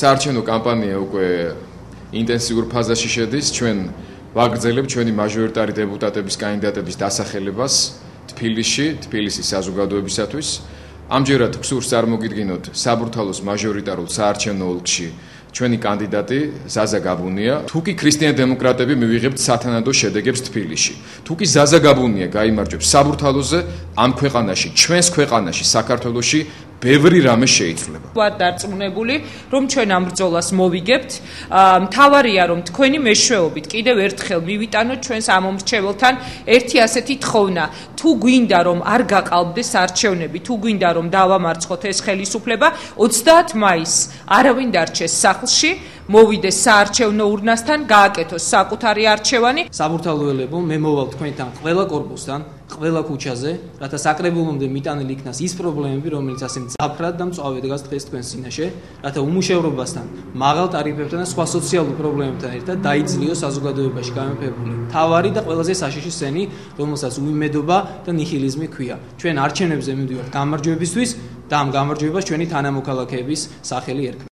საარჩევნო კამპანია უკვე ინტენსიურ ფაზაში შედის. ჩვენ ვაგრძელებთ ჩვენი მაჟორიტარი დეპუტატების კანდიდატების დასახელებას თბილისის საზოგადოებისათვის. ამჯერად გსურს წარმოგიდგინოთ საბურთალოს მაჟორიტარულ საარჩევნო ოლქში ჩვენი კანდიდატი ზაზა გაბუნია. თუ კი ქრისტიან დემოკრატები მივიღებთ სათანადო შედეგებს თბილისში. თუ კი ზაზა გაბუნია გაიმარჯვებს საბურთალოზე, ამ ქვეყანაში, ჩვენს ქვეყანაში, საქართველოში ბევრი რამე შეიძლება. ვარ დარწმუნებული, რომ ჩვენ ამ ბრძოლას მოვიგებთ. მთავარია, რომ თქვენი მეშვეობით კიდევ ერთხელ მივიტანოთ ჩვენს ამომრჩეველთან ერთი ასეთი თხოვნა. თუ გვინდა რომ არ გაყალბდეს არჩევნები, თუ გვინდა რომ დავამარცხოთ ეს ხელისუფლება, 30 მაისს არავინ დარჩეს სახლში, მოვიდეს საარჩევნო ურნასთან, გააკეთოს საკუთარი არჩევანი. საბურთალოელებო, მე მოვალ თქვენთან ყველა კორპუსთან, ყველა ქუჩაზე, რათა საკრებულომდე მიტანილი იქნას ის პრობლემები, რომელიც ასე მძაფრად და მწვავედ დგას დღეს თქვენ წინაშე, რათა უმუშევრობასთან, მაღალ ტარიფებთან და სხვა სოციალურ პრობლემებთან ერთად დაიძლიოს საზოგადოებაში გამეფებული მთავარი და ყველაზე საშიში სენი, რომელსაც უიმედობა და ნიჰილიზმი ჰქვია. ჩვენ არჩევნებზე მივდივართ გამარჯვებისთვის და ამ გამარჯვებას ჩვენი თანამოქალაქეების სახელი ერქმევს.